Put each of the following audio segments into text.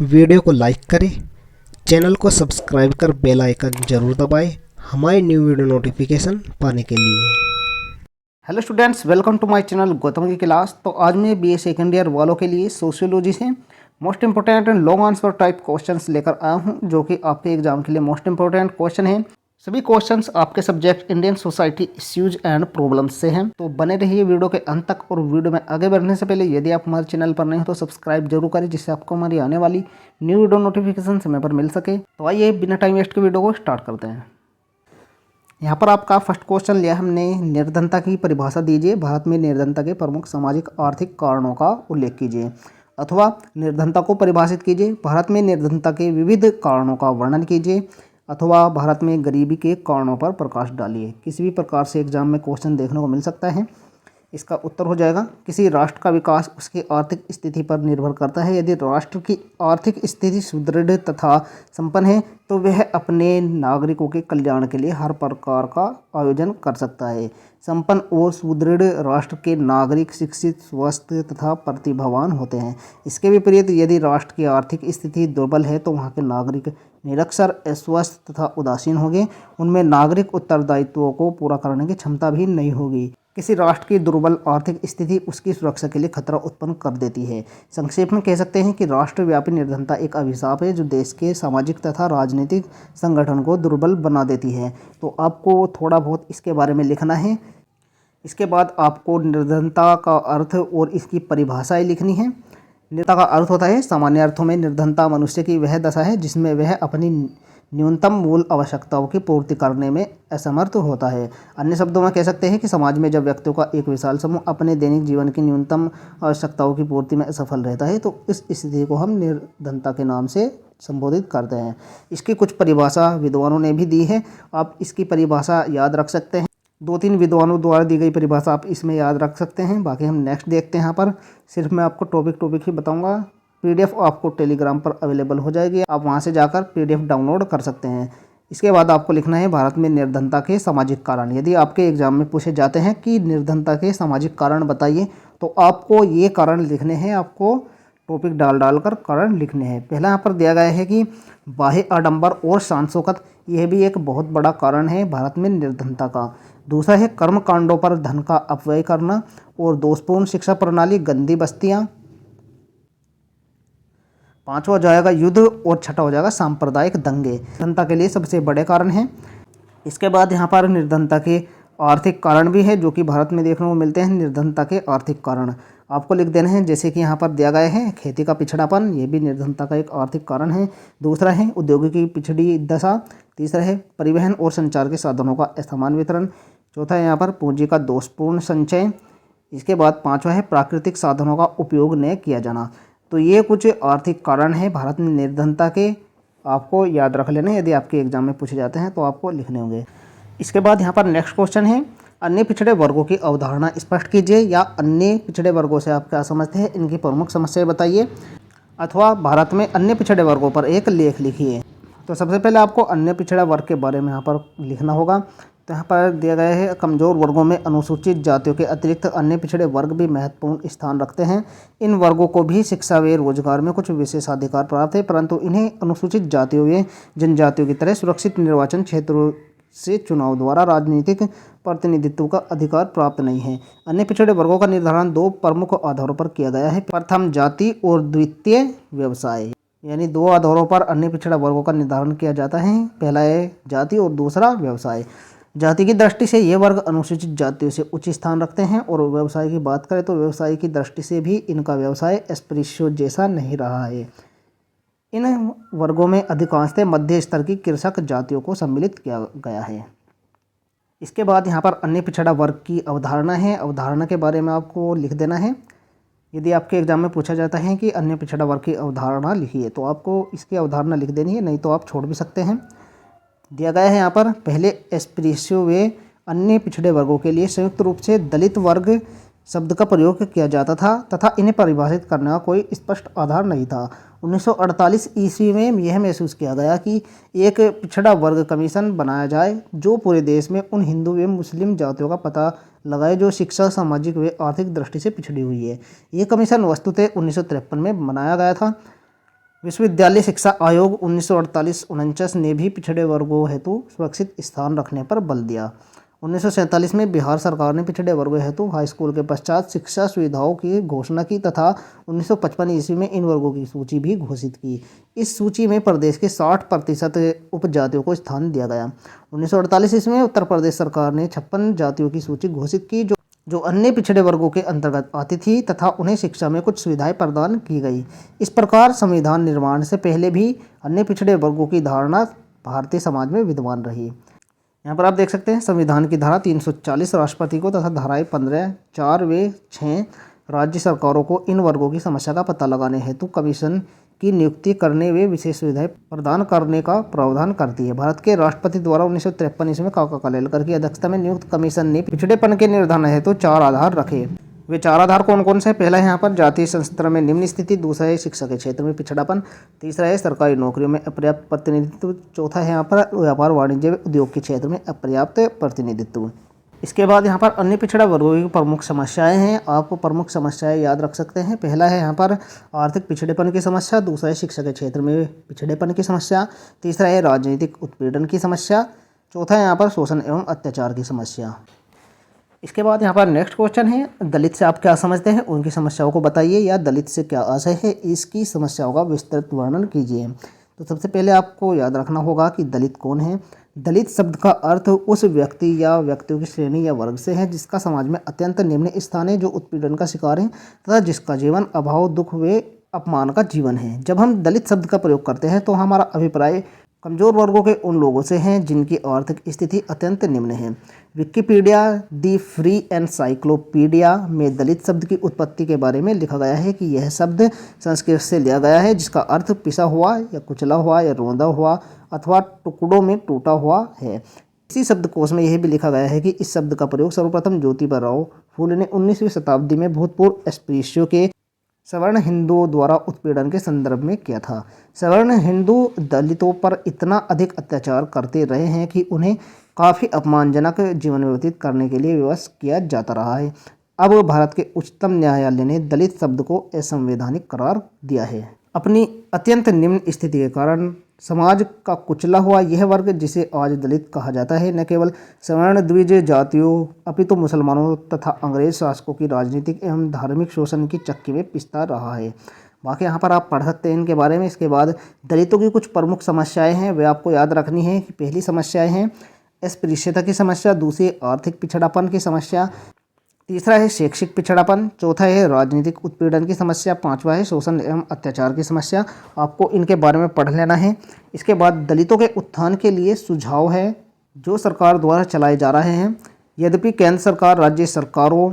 Video को like करें, channel को सब्सक्राइब कर बेल आइकन जरूर दबाएं हमारी न्यू वीडियो नोटिफिकेशन पाने के लिए। Hello students, welcome to my channel Gautam की क्लास। तो आज मैं बीए सेकेंड ईयर वालों के लिए सोशियोलॉजी से most important and long answer type questions लेकर आया हूं, जो कि आपके एग्जाम के लिए मोस्ट इंपोर्टेंट क्वेश्चन हैं। सभी क्वेश्चंस आपके subject Indian society issues and problems से हैं। तो बने रहिए वीडियो के अंत तक। और वीडियो में आगे बढ़ने से पहले यदि आप हमारे चैनल पर नहीं हो तो सब्सक्राइब जरूर करें, जिससे आपको हमारी आने वाली न्यू वीडियो नोटिफिकेशन समय पर मिल सके। तो आइए बिना टाइम वेस्ट के वीडियो को स्टार्ट करते हैं। यहाँ पर आपका फर्स्ट क्वेश्चन लिया हमने, निर्धनता की परिभाषा दीजिए। भारत में निर्धनता के प्रमुख सामाजिक आर्थिक कारणों का उल्लेख कीजिए, अथवा निर्धनता को परिभाषित कीजिए। भारत में निर्धनता के विविध कारणों का वर्णन कीजिए, अथवा भारत में गरीबी के कारणों पर प्रकाश डालिए। किसी भी प्रकार से एग्जाम में क्वेश्चन देखने को मिल सकता है। इसका उत्तर हो जाएगा, किसी राष्ट्र का विकास उसकी आर्थिक स्थिति पर निर्भर करता है। यदि राष्ट्र की आर्थिक स्थिति सुदृढ़ तथा संपन्न है तो वह अपने नागरिकों के कल्याण के लिए हर प्रकार का आयोजन कर सकता है। संपन्न और सुदृढ़ राष्ट्र के नागरिक शिक्षित, स्वस्थ तथा प्रतिभावान होते हैं। इसके विपरीत यदि राष्ट्र की आर्थिक स्थिति दुर्बल है तो वहाँ के नागरिक निरक्षर, अस्वस्थ तथा उदासीन होंगे। उनमें नागरिक उत्तरदायित्वों को पूरा करने की क्षमता भी नहीं होगी। किसी राष्ट्र की दुर्बल आर्थिक स्थिति उसकी सुरक्षा के लिए खतरा उत्पन्न कर देती है। संक्षेप में कह सकते हैं कि राष्ट्रव्यापी निर्धनता एक अभिशाप है जो देश के सामाजिक तथा राजनीतिक संगठन को दुर्बल बना देती है। तो आपको थोड़ा बहुत इसके बारे में लिखना है। इसके बाद आपको निर्धनता का अर्थ और इसकी परिभाषाएं लिखनी है। निर्धनता का अर्थ होता है, सामान्य अर्थों में निर्धनता मनुष्य की वह दशा है जिसमें वह अपनी न्यूनतम मूल आवश्यकताओं की पूर्ति करने में असमर्थ होता है। अन्य शब्दों में कह सकते हैं कि समाज में जब व्यक्तियों का एक विशाल समूह अपने दैनिक जीवन की न्यूनतम आवश्यकताओं की पूर्ति में असफल रहता है तो इस स्थिति को हम निर्धनता के नाम से संबोधित करते हैं। इसकी कुछ परिभाषा विद्वानों ने भी दी है, आप इसकी परिभाषा याद रख सकते हैं। 2-3 विद्वानों द्वारा दी गई परिभाषा आप इसमें याद रख सकते हैं। बाकी हम नेक्स्ट देखते हैं। यहाँ पर सिर्फ मैं आपको टॉपिक ही बताऊँगा। पीडीएफ आपको टेलीग्राम पर अवेलेबल हो जाएगी, आप वहां से जाकर पीडीएफ डाउनलोड कर सकते हैं। इसके बाद आपको लिखना है भारत में निर्धनता के सामाजिक कारण। यदि आपके एग्जाम में पूछे जाते हैं कि निर्धनता के सामाजिक कारण बताइए तो आपको ये कारण लिखने हैं, आपको टॉपिक डालकर कारण लिखने हैं। पहला यहाँ पर दिया गया है कि बाह्य आडंबर और शान शौकत, यह भी एक बहुत बड़ा कारण है भारत में निर्धनता का। दूसरा है कर्म कांडों पर धन का अपव्यय करना और दोषपूर्ण शिक्षा प्रणाली, गंदी बस्तियाँ। पांचवा हो जाएगा युद्ध और छठा हो जाएगा सांप्रदायिक दंगे। निर्धनता के लिए सबसे बड़े कारण हैं। इसके बाद यहाँ पर निर्धनता के आर्थिक कारण भी है जो कि भारत में देखने को मिलते हैं। निर्धनता के आर्थिक कारण आपको लिख देने हैं, जैसे कि यहाँ पर दिया गया है खेती का पिछड़ापन, ये भी निर्धनता का एक आर्थिक कारण है। दूसरा है उद्योगों की पिछड़ी दशा। तीसरा है परिवहन और संचार के साधनों का असमान वितरण। चौथा है यहाँ पर पूंजी का दोषपूर्ण संचय। इसके बाद पाँचवा है प्राकृतिक साधनों का उपयोग न किया जाना। तो ये कुछ आर्थिक कारण हैं भारत में निर्धनता के, आपको याद रख लेना। यदि आपके एग्जाम में पूछे जाते हैं तो आपको लिखने होंगे। इसके बाद यहाँ पर नेक्स्ट क्वेश्चन है, अन्य पिछड़े वर्गों की अवधारणा स्पष्ट कीजिए, या अन्य पिछड़े वर्गों से आप क्या समझते हैं, इनकी प्रमुख समस्याएं बताइए, अथवा भारत में अन्य पिछड़े वर्गों पर एक लेख लिखिए। तो सबसे पहले आपको अन्य पिछड़ा वर्ग के बारे में यहाँ पर लिखना होगा। तो यहाँ पर दिया गया है, कमज़ोर वर्गों में अनुसूचित जातियों के अतिरिक्त अन्य पिछड़े वर्ग भी महत्वपूर्ण स्थान रखते हैं। इन वर्गों को भी शिक्षा व रोजगार में कुछ विशेषाधिकार प्राप्त है, परंतु इन्हें अनुसूचित जातियों व जनजातियों की तरह सुरक्षित निर्वाचन क्षेत्रों से चुनाव द्वारा राजनीतिक प्रतिनिधित्व का अधिकार प्राप्त नहीं है। अन्य पिछड़े वर्गों का निर्धारण 2 प्रमुख आधारों पर किया गया है। प्रथम जाति और द्वितीय व्यवसाय, यानी 2 आधारों पर अन्य पिछड़ा वर्गों का निर्धारण किया जाता है। पहला है जाति और दूसरा व्यवसाय। जाति की दृष्टि से ये वर्ग अनुसूचित जातियों से उच्च स्थान रखते हैं, और व्यवसाय की बात करें तो व्यवसाय की दृष्टि से भी इनका व्यवसाय अस्पृश्यों जैसा नहीं रहा है। इन वर्गों में अधिकांशतः मध्य स्तर की कृषक जातियों को सम्मिलित किया गया है। इसके बाद यहाँ पर अन्य पिछड़ा वर्ग की अवधारणा है। अवधारणा के बारे में आपको लिख देना है। यदि आपके एग्जाम में पूछा जाता है कि अन्य पिछड़ा वर्ग की अवधारणा लिखिए तो आपको इसकी अवधारणा लिख देनी है, नहीं तो आप छोड़ भी सकते हैं। दिया गया है यहाँ पर, पहले अस्पृश्यों व अन्य पिछड़े वर्गों के लिए संयुक्त रूप से दलित वर्ग शब्द का प्रयोग किया जाता था तथा इन्हें परिभाषित करने का कोई स्पष्ट आधार नहीं था। 1948 ईस्वी में यह महसूस किया गया कि एक पिछड़ा वर्ग कमीशन बनाया जाए जो पूरे देश में उन हिंदू एवं मुस्लिम जातियों का पता लगाए जो शिक्षा, सामाजिक व आर्थिक दृष्टि से पिछड़ी हुई है। ये कमीशन वस्तुतः 1953 में बनाया गया था। विश्वविद्यालय शिक्षा आयोग 1948-49 ने भी पिछड़े वर्गों हेतु सुरक्षित स्थान रखने पर बल दिया। 1947 में बिहार सरकार ने पिछड़े वर्गों हेतु हाई स्कूल के पश्चात शिक्षा सुविधाओं की घोषणा की तथा 1955 ईस्वी में इन वर्गों की सूची भी घोषित की। इस सूची में प्रदेश के 60% उपजातियों को स्थान दिया गया। 1948 ईस्वी में उत्तर प्रदेश सरकार ने 56 जातियों की सूची घोषित की जो अन्य पिछड़े वर्गों के अंतर्गत आती थी तथा उन्हें शिक्षा में कुछ सुविधाएं प्रदान की गई। इस प्रकार संविधान निर्माण से पहले भी अन्य पिछड़े वर्गों की धारणा भारतीय समाज में विद्यमान रही। यहाँ पर आप देख सकते हैं संविधान की धारा 340 राष्ट्रपति को तथा धाराएं 15, 4 व 6 राज्य सरकारों को इन वर्गों की समस्या का पता लगाने हेतु कमीशन की नियुक्ति करने व विशेष सुविधाएं प्रदान करने का प्रावधान करती है। भारत के राष्ट्रपति द्वारा 1953 ईस्वी में काका कालेलकर की अध्यक्षता में नियुक्त कमीशन ने पिछड़ेपन के निर्धारण हेतु 4 आधार रखे। वे 4 आधार कौन कौन से? पहला है यहाँ पर जातीय संस्था में निम्न स्थिति, दूसरा है शिक्षा के क्षेत्र में पिछड़ापन, तीसरा है सरकारी नौकरियों में अपर्याप्त प्रतिनिधित्व, चौथा है यहाँ पर व्यापार वाणिज्य व उद्योग के क्षेत्र में अपर्याप्त प्रतिनिधित्व। इसके बाद यहाँ पर अन्य पिछड़ा वर्गों की प्रमुख समस्याएं हैं। आप प्रमुख समस्याएं याद रख सकते हैं। पहला है यहाँ पर आर्थिक पिछड़ेपन की समस्या, दूसरा है शिक्षा के क्षेत्र में पिछड़ेपन की समस्या, तीसरा है राजनीतिक उत्पीड़न की समस्या, चौथा है यहाँ पर शोषण एवं अत्याचार की समस्या। इसके बाद यहाँ पर नेक्स्ट क्वेश्चन है, दलित से आप क्या समझते हैं, उनकी समस्याओं को बताइए, या दलित से क्या आशय है, इसकी समस्याओं का विस्तृत वर्णन कीजिए। तो सबसे पहले आपको याद रखना होगा कि दलित कौन है। दलित शब्द का अर्थ उस व्यक्ति या व्यक्तियों की श्रेणी या वर्ग से है जिसका समाज में अत्यंत निम्न स्थान है, जो उत्पीड़न का शिकार है तथा जिसका जीवन अभाव, दुख व अपमान का जीवन है। जब हम दलित शब्द का प्रयोग करते हैं तो हमारा अभिप्राय कमजोर वर्गों के उन लोगों से हैं जिनकी आर्थिक स्थिति अत्यंत निम्न है। विकिपीडिया दी फ्री एनसाइक्लोपीडिया में दलित शब्द की उत्पत्ति के बारे में लिखा गया है कि यह शब्द संस्कृत से लिया गया है जिसका अर्थ पिसा हुआ या कुचला हुआ या रोंदा हुआ अथवा टुकड़ों में टूटा हुआ है। इसी शब्दकोश में यह भी लिखा गया है कि इस शब्द का प्रयोग सर्वप्रथम ज्योतिबा फूले ने 19वीं शताब्दी में भूतपूर्व अस्पृश्यों के सवर्ण हिंदुओं द्वारा उत्पीड़न के संदर्भ में किया था। सवर्ण हिंदू दलितों पर इतना अधिक अत्याचार करते रहे हैं कि उन्हें काफ़ी अपमानजनक जीवन व्यतीत करने के लिए विवश किया जाता रहा है। अब भारत के उच्चतम न्यायालय ने दलित शब्द को असंवैधानिक करार दिया है। अपनी अत्यंत निम्न स्थिति के कारण समाज का कुचला हुआ यह वर्ग, जिसे आज दलित कहा जाता है, न केवल सवर्ण द्विज जातियों अपितु मुसलमानों तथा अंग्रेज शासकों की राजनीतिक एवं धार्मिक शोषण की चक्की में पिसता रहा है। बाकी यहाँ पर आप पढ़ सकते हैं इनके बारे में। इसके बाद दलितों की कुछ प्रमुख समस्याएं हैं, वे आपको याद रखनी है कि पहली समस्याएं हैं अस्पृश्यता की समस्या, दूसरी आर्थिक पिछड़ापन की समस्या, तीसरा है शैक्षिक पिछड़ापन, चौथा है राजनीतिक उत्पीड़न की समस्या, पांचवा है शोषण एवं अत्याचार की समस्या। आपको इनके बारे में पढ़ लेना है। इसके बाद दलितों के उत्थान के लिए सुझाव है जो सरकार द्वारा चलाए जा रहे हैं। यद्यपि केंद्र सरकार, राज्य सरकारों,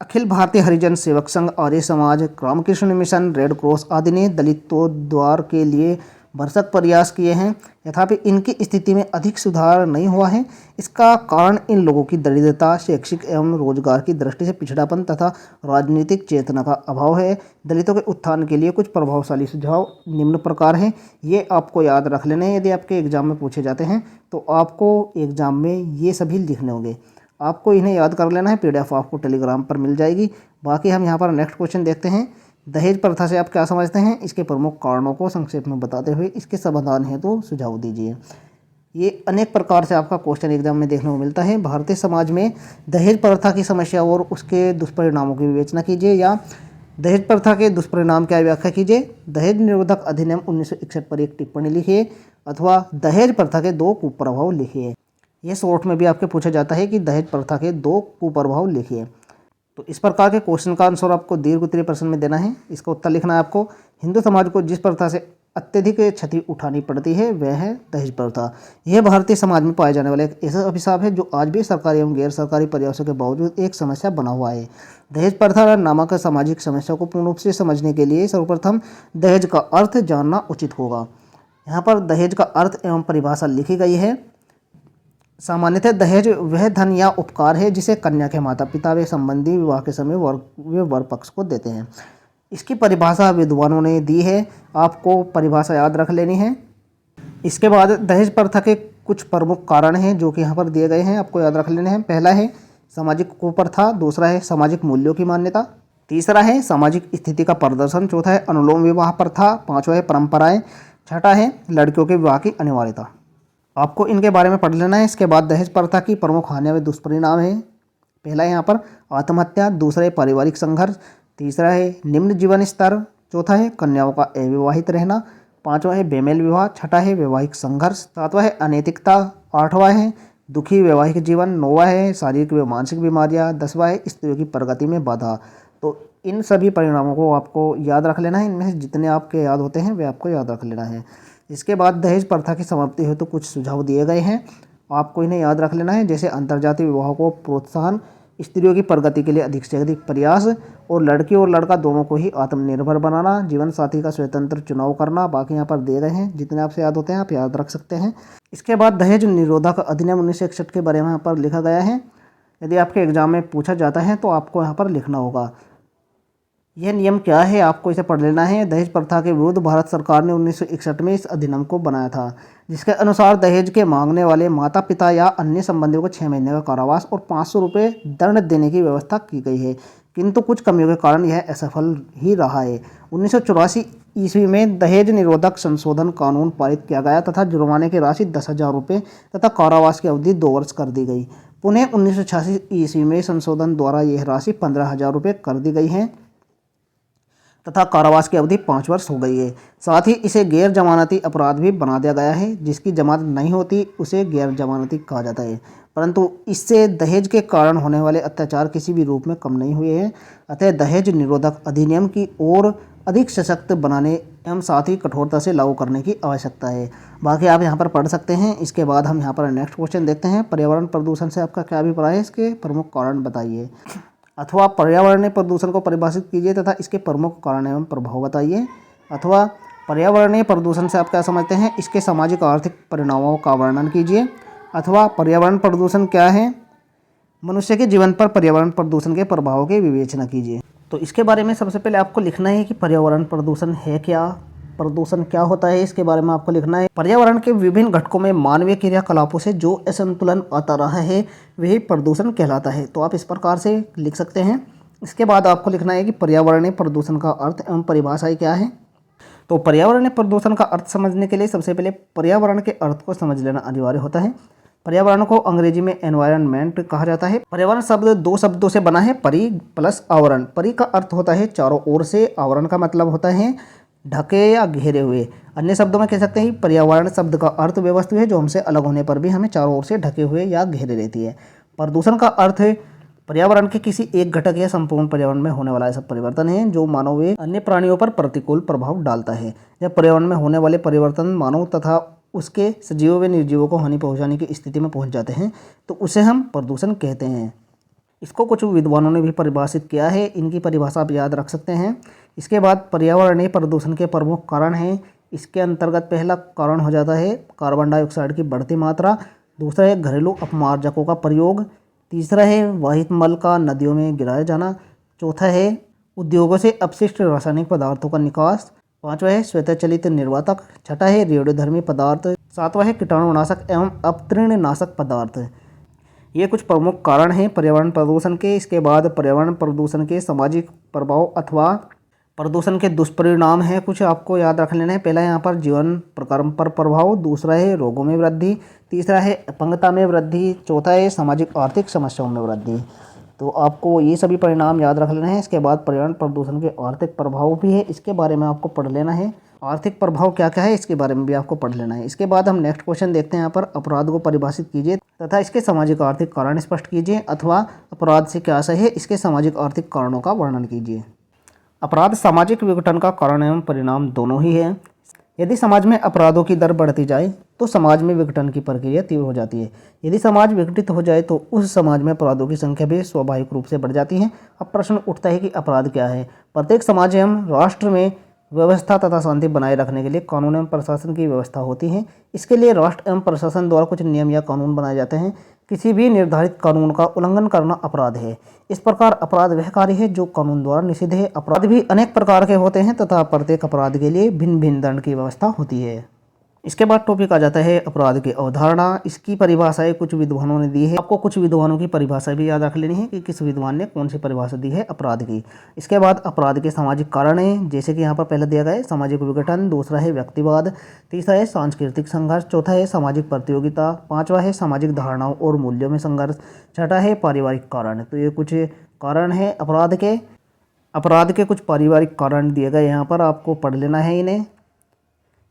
Akhil Bharatiya Harijan Sevak Sangh, Arya Samaj, Ramakrishna mission, red cross आदि ने दलितोद्धार के लिए भरसक प्रयास किए हैं, तथापि इनकी स्थिति में अधिक सुधार नहीं हुआ है। इसका कारण इन लोगों की दरिद्रता, शैक्षिक एवं रोजगार की दृष्टि से पिछड़ापन तथा राजनीतिक चेतना का अभाव है। दलितों के उत्थान के लिए कुछ प्रभावशाली सुझाव निम्न प्रकार हैं। ये आपको याद रख लेने हैं। यदि आपके एग्जाम में पूछे जाते हैं तो आपको एग्जाम में ये सभी लिखने होंगे। आपको इन्हें याद कर लेना है। PDF आपको टेलीग्राम पर मिल जाएगी। बाकी हम यहाँ पर नेक्स्ट क्वेश्चन देखते हैं। दहेज प्रथा से आप क्या समझते हैं, इसके प्रमुख कारणों को संक्षेप में बताते हुए इसके समाधान हेतु सुझाव दीजिए। ये अनेक प्रकार से आपका क्वेश्चन एग्जाम में देखने को मिलता है। भारतीय समाज में दहेज प्रथा की समस्या और उसके दुष्परिणामों की विवेचना कीजिए, या दहेज प्रथा के दुष्परिणाम क्या व्याख्या कीजिए। दहेज निरोधक अधिनियम 1961 पर एक टिप्पणी लिखिए, अथवा दहेज प्रथा के 2 कुप्रभाव लिखिए। यह शॉर्ट में भी आपके पूछा जाता है कि दहेज प्रथा के 2 कुप्रभाव लिखिए। तो इस प्रकार के क्वेश्चन का आंसर आपको दीर्घ उत्तरीय प्रश्न में देना है। इसका उत्तर लिखना है आपको। हिंदू समाज को जिस प्रथा से अत्यधिक क्षति उठानी पड़ती है वह है दहेज प्रथा। यह भारतीय समाज में पाए जाने वाला एक ऐसा अभिशाप है जो आज भी सरकारी एवं गैर सरकारी प्रयासों के बावजूद एक समस्या बना हुआ है। दहेज प्रथा नामक सामाजिक समस्या को पूर्ण रूप से समझने के लिए सर्वप्रथम दहेज का अर्थ जानना उचित होगा। यहाँ पर दहेज का अर्थ एवं परिभाषा लिखी गई है। सामान्यतः दहेज वह धन या उपकार है जिसे कन्या के माता पिता व संबंधी विवाह के समय वर पक्ष को देते हैं। इसकी परिभाषा विद्वानों ने दी है, आपको परिभाषा याद रख लेनी है। इसके बाद दहेज प्रथा के कुछ प्रमुख कारण हैं जो कि यहाँ पर दिए गए हैं, आपको याद रख लेने हैं। पहला है सामाजिक कुप्रथा, दूसरा है सामाजिक मूल्यों की मान्यता, तीसरा है सामाजिक स्थिति का प्रदर्शन, चौथा है अनुलोम विवाह प्रथा, पांचवा है परंपराएं, छठा है लड़कियों के विवाह की अनिवार्यता। आपको इनके बारे में पढ़ लेना है। इसके बाद दहेज प्रथा की प्रमुख हानि व दुष्परिणाम है। पहला है यहाँ पर आत्महत्या, दूसरा है पारिवारिक संघर्ष, तीसरा है निम्न जीवन स्तर, चौथा है कन्याओं का अविवाहित रहना, पांचवा है बेमेल विवाह, छठा है वैवाहिक संघर्ष, सातवां है अनैतिकता, आठवां है दुखी वैवाहिक जीवन, नौवां है शारीरिक व मानसिक बीमारियां, दसवां है स्त्रियों की प्रगति में बाधा। तो इन सभी परिणामों को आपको याद रख लेना है। इनमें से जितने आपके याद होते हैं वे आपको याद रख लेना है। इसके बाद दहेज प्रथा की समाप्ति हेतु कुछ सुझाव दिए गए हैं, आपको इन्हें याद रख लेना है। जैसे अंतर्जातीय विवाह को प्रोत्साहन, स्त्रियों की प्रगति के लिए अधिक से अधिक प्रयास, और लड़की और लड़का दोनों को ही आत्मनिर्भर बनाना, जीवन साथी का स्वतंत्र चुनाव करना। बाकी यहाँ पर दिए गए हैं, जितने आपसे याद होते हैं आप याद रख सकते हैं। इसके बाद दहेज निरोधक अधिनियम 1961 के बारे में यहाँ पर लिखा गया है। यदि आपके एग्जाम में पूछा जाता है तो आपको यहाँ पर लिखना होगा। यह नियम क्या है, आपको इसे पढ़ लेना है। दहेज प्रथा के विरुद्ध भारत सरकार ने 1961 में इस अधिनियम को बनाया था, जिसके अनुसार दहेज के मांगने वाले माता पिता या अन्य संबंधियों को 6 महीने का कारावास और 500 रुपये दंड देने की व्यवस्था की गई है, किंतु कुछ कमियों के कारण यह असफल ही रहा है। 1984 ईस्वी में दहेज निरोधक संशोधन कानून पारित किया गया तथा जुर्माने की राशि 10,000 रुपये तथा कारावास की अवधि 2 वर्ष कर दी गई। पुनः 1986 ईस्वी में संशोधन द्वारा यह राशि 15,000 रुपये कर दी गई है तथा कारावास की अवधि 5 वर्ष हो गई है। साथ ही इसे गैर जमानती अपराध भी बना दिया गया है। जिसकी जमानत नहीं होती उसे गैर जमानती कहा जाता है, परंतु इससे दहेज के कारण होने वाले अत्याचार किसी भी रूप में कम नहीं हुए हैं। अतः दहेज निरोधक अधिनियम की ओर अधिक सशक्त बनाने एवं साथ ही कठोरता से लागू करने की आवश्यकता है। बाकी आप यहाँ पर पढ़ सकते हैं। इसके बाद हम यहाँ पर नेक्स्ट क्वेश्चन देखते हैं। पर्यावरण प्रदूषण से आपका क्या अभिप्राय है, इसके प्रमुख कारण बताइए। अथवा पर्यावरणीय प्रदूषण को परिभाषित कीजिए तथा इसके प्रमुख कारण एवं प्रभाव बताइए। अथवा पर्यावरणीय प्रदूषण से आप क्या समझते हैं, इसके सामाजिक आर्थिक परिणामों का वर्णन कीजिए। अथवा पर्यावरण प्रदूषण क्या है, मनुष्य के जीवन पर पर्यावरण प्रदूषण के प्रभावों की विवेचना कीजिए। तो इसके बारे में सबसे पहले आपको लिखना है कि पर्यावरण प्रदूषण है क्या, प्रदूषण क्या होता है, इसके बारे में आपको लिखना है। पर्यावरण के विभिन्न घटकों में मानवीय क्रियाकलापों से जो असंतुलन आता रहा है वही प्रदूषण कहलाता है। तो आप इस प्रकार से लिख सकते हैं। इसके बाद आपको लिखना है कि पर्यावरणीय प्रदूषण का अर्थ एवं परिभाषा क्या है। तो पर्यावरणीय प्रदूषण का अर्थ समझने के लिए सबसे पहले पर्यावरण के अर्थ को समझ लेना अनिवार्य होता है। पर्यावरण को अंग्रेजी में एनवायरनमेंट कहा जाता है। पर्यावरण शब्द 2 शब्दों से बना है, परि प्लस आवरण। परि का अर्थ होता है चारों ओर से, आवरण का मतलब होता है ढके या घेरे हुए। अन्य शब्दों में कह सकते हैं पर्यावरण शब्द का अर्थ वे वस्तु है जो हमसे अलग होने पर भी हमें चारों ओर से ढके हुए या घेरे रहती है। प्रदूषण का अर्थ है पर्यावरण के किसी एक घटक या संपूर्ण पर्यावरण में होने वाला ऐसा परिवर्तन है जो मानव व अन्य प्राणियों पर प्रतिकूल प्रभाव डालता है। जब पर्यावरण में होने वाले परिवर्तन मानव तथा उसके सजीवों व निर्जीवों को हानि पहुंचाने की स्थिति में पहुंच जाते हैं तो उसे हम प्रदूषण कहते हैं। इसको कुछ विद्वानों ने भी परिभाषित किया है, इनकी परिभाषा आप याद रख सकते हैं। इसके बाद पर्यावरणीय प्रदूषण के प्रमुख कारण हैं। इसके अंतर्गत पहला कारण हो जाता है कार्बन डाइऑक्साइड की बढ़ती मात्रा, दूसरा है घरेलू अपमार्जकों का प्रयोग, तीसरा है वाहित मल का नदियों में गिराया जाना, चौथा है उद्योगों से अपशिष्ट रासायनिक पदार्थों का निकास, पांचवा है स्वतः चलित निर्वातक, छठा है रेडियोधर्मी पदार्थ, सातवां है कीटाणुनाशक एवं अपतृण नाशक पदार्थ। ये कुछ प्रमुख कारण हैं पर्यावरण प्रदूषण के। इसके बाद पर्यावरण प्रदूषण के सामाजिक प्रभाव अथवा प्रदूषण के दुष्परिणाम हैं, कुछ आपको याद रख लेना है। पहला यहाँ पर जीवन प्रक्रम पर प्रभाव, दूसरा है रोगों में वृद्धि, तीसरा है अपंगता में वृद्धि, चौथा है सामाजिक आर्थिक समस्याओं में वृद्धि। तो आपको ये सभी परिणाम याद रख लेना है। इसके बाद पर्यावरण प्रदूषण के आर्थिक प्रभाव भी है, इसके बारे में आपको पढ़ लेना है। आर्थिक प्रभाव क्या क्या है इसके बारे में भी आपको पढ़ लेना है। इसके बाद हम नेक्स्ट क्वेश्चन देखते हैं। यहाँ पर अपराध को परिभाषित कीजिए तथा इसके सामाजिक आर्थिक कारण स्पष्ट कीजिए। अथवा अपराध से क्या आशय है, इसके सामाजिक आर्थिक कारणों का वर्णन कीजिए। अपराध सामाजिक विघटन का कारण एवं परिणाम दोनों ही है। यदि समाज में अपराधों की दर बढ़ती जाए तो समाज में विघटन की प्रक्रिया तीव्र हो जाती है। यदि समाज विघटित हो जाए तो उस समाज में अपराधों की संख्या भी स्वाभाविक रूप से बढ़ जाती है। अब प्रश्न उठता है कि अपराध क्या है। प्रत्येक समाज एवं राष्ट्र में व्यवस्था तथा शांति बनाए रखने के लिए कानून एवं प्रशासन की व्यवस्था होती है। इसके लिए राष्ट्र एवं प्रशासन द्वारा कुछ नियम या कानून बनाए जाते हैं। किसी भी निर्धारित कानून का उल्लंघन करना अपराध है। इस प्रकार अपराध वह कार्य है जो कानून द्वारा निषिद्ध है। अपराध भी अनेक प्रकार के होते हैं तथा प्रत्येक अपराध के लिए भिन्न भिन्न दंड की व्यवस्था होती है। इसके बाद टॉपिक आ जाता है अपराध की अवधारणा। इसकी परिभाषाएं कुछ विद्वानों ने दी है, आपको कुछ विद्वानों की परिभाषा भी याद रख लेनी है कि किस विद्वान ने कौन सी परिभाषा दी है अपराध की। इसके बाद अपराध के सामाजिक कारण हैं, जैसे कि यहाँ पर पहले दिया गया है सामाजिक विघटन, दूसरा है व्यक्तिवाद, तीसरा है सांस्कृतिक संघर्ष, चौथा है सामाजिक प्रतियोगिता, पांचवा है सामाजिक धारणाओं और मूल्यों में संघर्ष, छठा है पारिवारिक कारण। तो ये कुछ कारण है अपराध के कुछ पारिवारिक कारण दिए गए यहाँ पर, आपको पढ़ लेना है इन्हें।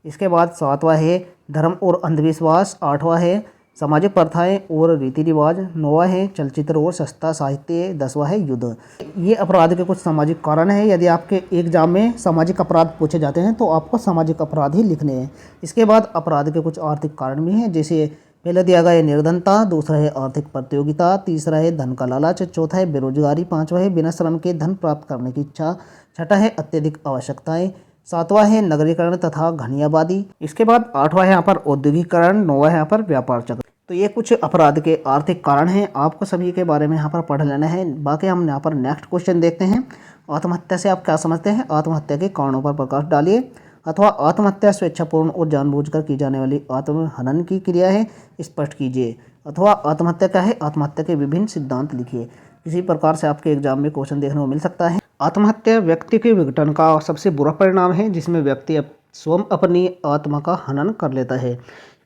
इसके बाद सातवां है धर्म और अंधविश्वास, आठवां है सामाजिक प्रथाएं और रीति रिवाज, नौवां है चलचित्र और सस्ता साहित्य, 10वां है युद्ध। ये अपराध के कुछ सामाजिक कारण हैं। यदि आपके एग्जाम में सामाजिक अपराध पूछे जाते हैं तो आपको सामाजिक अपराध ही लिखने हैं। इसके बाद अपराध के कुछ आर्थिक कारण भी हैं, जैसे पहले दिया गया है निर्धनता, दूसरा है आर्थिक प्रतियोगिता, तीसरा है धन का लालच, चौथा है बेरोजगारी, पांचवा है बिना श्रम के धन प्राप्त करने की इच्छा, छठा है अत्यधिक आवश्यकताएं, सातवां है नगरीकरण तथा घनी आबादी। इसके बाद आठवां है यहाँ पर औद्योगिकरण, नौवां है यहाँ पर व्यापार चक्र। तो ये कुछ अपराध के आर्थिक कारण हैं, आपको सभी के बारे में यहाँ पर पढ़ लेना है। बाकी हम यहाँ पर नेक्स्ट क्वेश्चन देखते हैं। आत्महत्या से आप क्या समझते हैं? आत्महत्या के कारणों पर प्रकाश डालिए। अथवा आत्महत्या स्वेच्छापूर्ण और जानबूझकर की जाने वाली आत्महनन की क्रिया है, स्पष्ट कीजिए। अथवा आत्महत्या क्या है? आत्महत्या के विभिन्न सिद्धांत लिखिए। इसी प्रकार से आपके एग्जाम में क्वेश्चन देखने को मिल सकता है। आत्महत्या व्यक्ति के विघटन का सबसे बुरा परिणाम है, जिसमें व्यक्ति स्वयं अपनी आत्मा का हनन कर लेता है।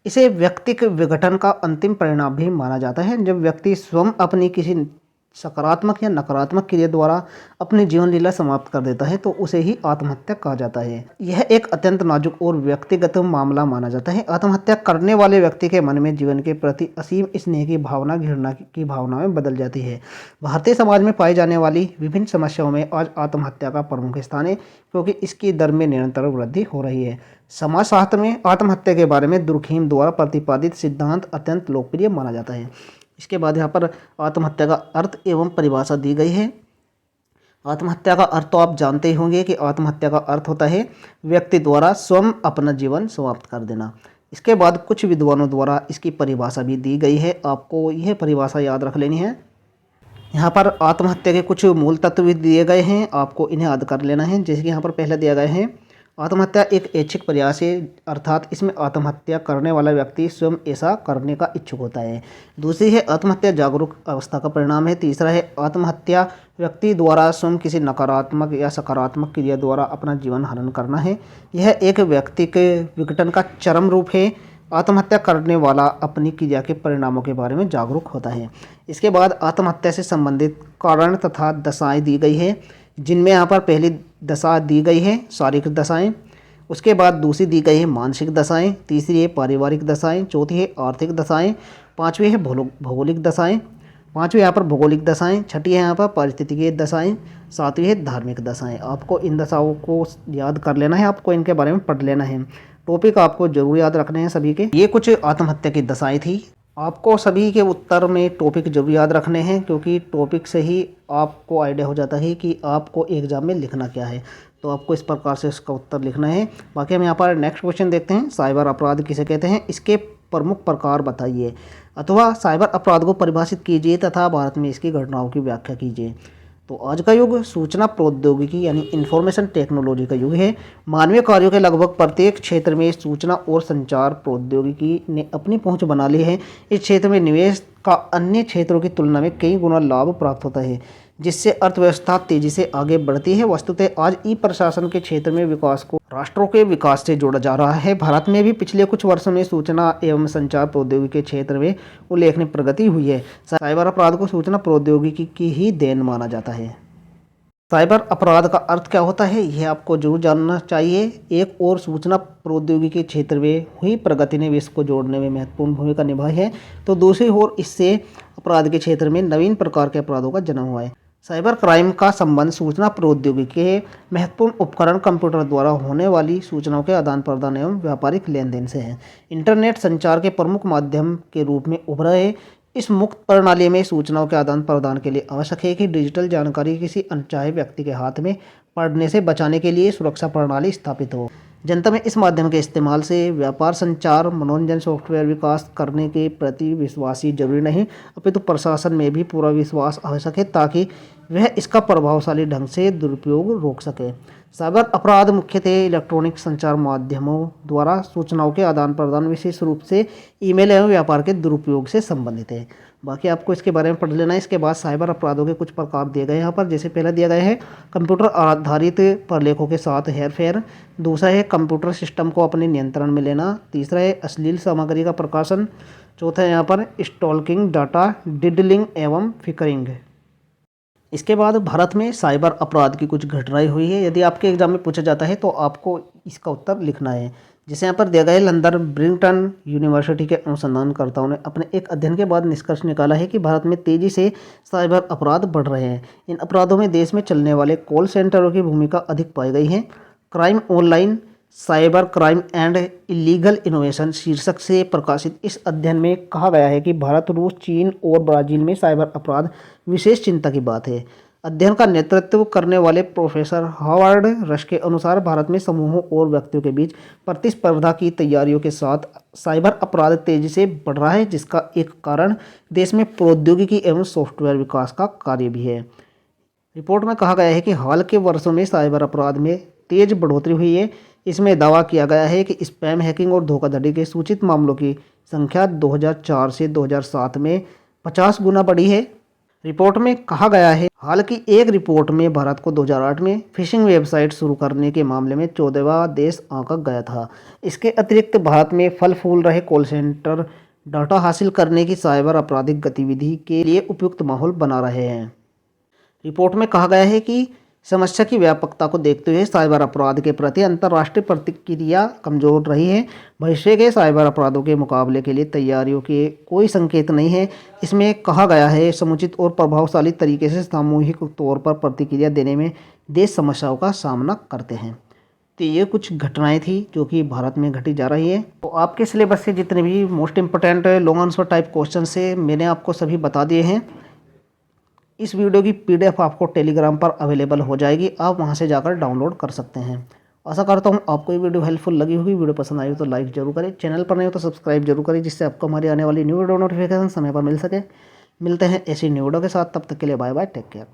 इसे व्यक्ति के विघटन का अंतिम परिणाम भी माना जाता है। जब व्यक्ति स्वयं अपनी किसी सकारात्मक या नकारात्मक क्रिया द्वारा अपनी जीवन लीला समाप्त कर देता है तो उसे ही आत्महत्या कहा जाता है। यह एक अत्यंत नाजुक और व्यक्तिगत मामला माना जाता है। आत्महत्या करने वाले व्यक्ति के मन में जीवन के प्रति असीम स्नेह की भावना घृणा की भावना में बदल जाती है। भारतीय समाज में पाई जाने वाली विभिन्न समस्याओं में आज आत्महत्या का प्रमुख स्थान है, क्योंकि इसकी दर में निरंतर वृद्धि हो रही है। समाजशास्त्र में आत्महत्या के बारे में दुर्खीम द्वारा प्रतिपादित सिद्धांत अत्यंत लोकप्रिय माना जाता है। इसके बाद यहाँ पर आत्महत्या का अर्थ एवं परिभाषा दी गई है। आत्महत्या का अर्थ तो आप जानते ही होंगे कि आत्महत्या का अर्थ होता है व्यक्ति द्वारा स्वयं अपना जीवन समाप्त कर देना। इसके बाद कुछ विद्वानों द्वारा इसकी परिभाषा भी दी गई है, आपको यह परिभाषा याद रख लेनी है। यहाँ पर आत्महत्या के कुछ मूल तत्व भी दिए गए हैं, आपको इन्हें याद कर लेना है। जैसे कि यहाँ पर पहले दिया गया है आत्महत्या एक ऐच्छिक प्रयास है, अर्थात इसमें आत्महत्या करने वाला व्यक्ति स्वयं ऐसा करने का इच्छुक होता है। दूसरी है आत्महत्या जागरूक अवस्था का परिणाम है। तीसरा है आत्महत्या व्यक्ति द्वारा स्वयं किसी नकारात्मक या सकारात्मक क्रिया द्वारा अपना जीवन हनन करना है। यह एक व्यक्ति के विघटन का चरम रूप है। आत्महत्या करने वाला अपनी क्रिया के परिणामों के बारे में जागरूक होता है। इसके बाद आत्महत्या से संबंधित कारण तथा दशाएं दी गई है, जिनमें यहाँ पर पहली दशा दी गई है शारीरिक दशाएं, उसके बाद दूसरी दी गई है मानसिक दशाएं, तीसरी है पारिवारिक दशाएं, चौथी है आर्थिक दशाएं, पांचवी है भौगोलिक दशाएं, पांचवी यहाँ पर भौगोलिक दशाएं, छठी है यहाँ पर पारिस्थितिकीय दशाएं, सातवीं है धार्मिक दशाएं। आपको इन दशाओं को याद कर लेना है, आपको इनके बारे में पढ़ लेना है। टॉपिक आपको जरूर याद रखने हैं सभी के। ये कुछ आत्महत्या की दशाएं थी। आपको सभी के उत्तर में टॉपिक जरूर याद रखने हैं, क्योंकि टॉपिक से ही आपको आइडिया हो जाता है कि आपको एग्जाम में लिखना क्या है। तो आपको इस प्रकार से इसका उत्तर लिखना है। बाकी हम यहाँ पर नेक्स्ट क्वेश्चन देखते हैं। साइबर अपराध किसे कहते हैं? इसके प्रमुख प्रकार बताइए, अथवा साइबर अपराध को परिभाषित कीजिए तथा भारत में इसकी घटनाओं की व्याख्या कीजिए। तो आज का युग सूचना प्रौद्योगिकी यानी इंफॉर्मेशन टेक्नोलॉजी का युग है। मानवीय कार्यों के लगभग प्रत्येक क्षेत्र में सूचना और संचार प्रौद्योगिकी ने अपनी पहुंच बना ली है। इस क्षेत्र में निवेश का अन्य क्षेत्रों की तुलना में कई गुना लाभ प्राप्त होता है, जिससे अर्थव्यवस्था तेजी से आगे बढ़ती है। वस्तुतः आज ई प्रशासन के क्षेत्र में विकास को राष्ट्रों के विकास से जोड़ा जा रहा है। भारत में भी पिछले कुछ वर्षों में सूचना एवं संचार प्रौद्योगिकी के क्षेत्र में उल्लेखनीय प्रगति हुई है। साइबर अपराध को सूचना प्रौद्योगिकी की ही देन माना जाता है। साइबर अपराध का अर्थ क्या होता है, यह आपको जरूर जानना चाहिए। एक और सूचना प्रौद्योगिकी के क्षेत्र में हुई प्रगति ने विश्व को जोड़ने में महत्वपूर्ण भूमिका निभाई है, तो दूसरी ओर इससे अपराध के क्षेत्र में नवीन प्रकार के अपराधों का जन्म हुआ है। साइबर क्राइम का संबंध सूचना प्रौद्योगिकी के महत्वपूर्ण उपकरण कंप्यूटर द्वारा होने वाली सूचनाओं के आदान प्रदान एवं व्यापारिक लेन देन से है। इंटरनेट संचार के प्रमुख माध्यम के रूप में उभरा है। इस मुक्त प्रणाली में सूचनाओं के आदान प्रदान के लिए आवश्यक है कि डिजिटल जानकारी किसी अनचाहे व्यक्ति के हाथ में पड़ने से बचाने के लिए सुरक्षा प्रणाली स्थापित हो। जनता में इस माध्यम के इस्तेमाल से व्यापार, संचार, मनोरंजन, सॉफ्टवेयर विकास करने के प्रति विश्वास ही जरूरी नहीं, अपितु प्रशासन में भी पूरा विश्वास आवश्यक है, ताकि वह इसका प्रभावशाली ढंग से दुरुपयोग रोक सके। साइबर अपराध मुख्यतः इलेक्ट्रॉनिक संचार माध्यमों द्वारा सूचनाओं के आदान प्रदान, विशेष रूप से ईमेल एवं व्यापार के दुरुपयोग से संबंधित है। बाकी आपको इसके बारे में पढ़ लेना है। इसके बाद साइबर अपराधों के कुछ प्रकार दिए गए हैं यहाँ पर। जैसे पहला दिया गया है कंप्यूटर आधारित प्रलेखों के साथ हेरफेर। दूसरा है कंप्यूटर सिस्टम को अपने नियंत्रण में लेना। तीसरा है अश्लील सामग्री का प्रकाशन। चौथा है यहाँ पर स्टॉकिंग, डाटा डिडलिंग एवं फिकरिंग। इसके बाद भारत में साइबर अपराध की कुछ घटनाएं हुई है। यदि आपके एग्जाम में पूछा जाता है तो आपको इसका उत्तर लिखना है। जैसे यहाँ पर दिया गया है, लंदन ब्रिंगटन यूनिवर्सिटी के अनुसंधानकर्ताओं ने अपने एक अध्ययन के बाद निष्कर्ष निकाला है कि भारत में तेजी से साइबर अपराध बढ़ रहे हैं। इन अपराधों में देश में चलने वाले कॉल सेंटरों की भूमिका अधिक पाई गई है। Crime online, cyber crime and illegal innovation शीर्षक से प्रकाशित इस अध्ययन में कहा गया है कि भारत, रूस, चीन और ब्राज़ील में साइबर अपराध विशेष चिंता की बात है। अध्ययन का नेतृत्व करने वाले प्रोफेसर हॉवर्ड रश के अनुसार भारत में समूहों और व्यक्तियों के बीच प्रतिस्पर्धा की तैयारियों के साथ साइबर अपराध तेजी से बढ़ रहा है, जिसका एक कारण देश में प्रौद्योगिकी एवं सॉफ्टवेयर विकास का कार्य भी है। रिपोर्ट में कहा गया है कि हाल के वर्षों में साइबर अपराध में तेज बढ़ोतरी हुई है। इसमें दावा किया गया है कि स्पैम, हैकिंग और धोखाधड़ी के सूचित मामलों की संख्या 2004 से 2007 में 50 गुना बढ़ी है। रिपोर्ट में कहा गया है, हाल की एक रिपोर्ट में भारत को 2008 में फिशिंग वेबसाइट शुरू करने के मामले में 14वां देश आंका गया था। इसके अतिरिक्त भारत में फल फूल रहे कॉल सेंटर डाटा हासिल करने की साइबर आपराधिक गतिविधि के लिए उपयुक्त माहौल बना रहे हैं। रिपोर्ट में कहा गया है कि समस्या की व्यापकता को देखते हुए साइबर अपराध के प्रति अंतर्राष्ट्रीय प्रतिक्रिया कमजोर रही है। भविष्य के साइबर अपराधों के मुकाबले के लिए तैयारियों के कोई संकेत नहीं है। इसमें कहा गया है, समुचित और प्रभावशाली तरीके से सामूहिक तौर पर प्रतिक्रिया देने में देश समस्याओं का सामना करते हैं। तो ये कुछ घटनाएं थी जो कि भारत में घटी जा रही है। तो आपके सिलेबस से जितने भी most important long answer type question से मैंने आपको सभी बता दिए हैं। इस वीडियो की PDF आपको टेलीग्राम पर अवेलेबल हो जाएगी, आप वहां से जाकर डाउनलोड कर सकते हैं। आशा करता हूं आपको ये वीडियो हेल्पफुल लगी होगी। वीडियो पसंद आई हो तो लाइक जरूर करें, चैनल पर नहीं हो तो सब्सक्राइब जरूर करें, जिससे आपको हमारी आने वाली न्यू वीडियो नोटिफिकेशन समय पर मिल सके। मिलते हैं ऐसी न्यू वीडियो के साथ, तब तक के लिए बाय बाय, टेक केयर।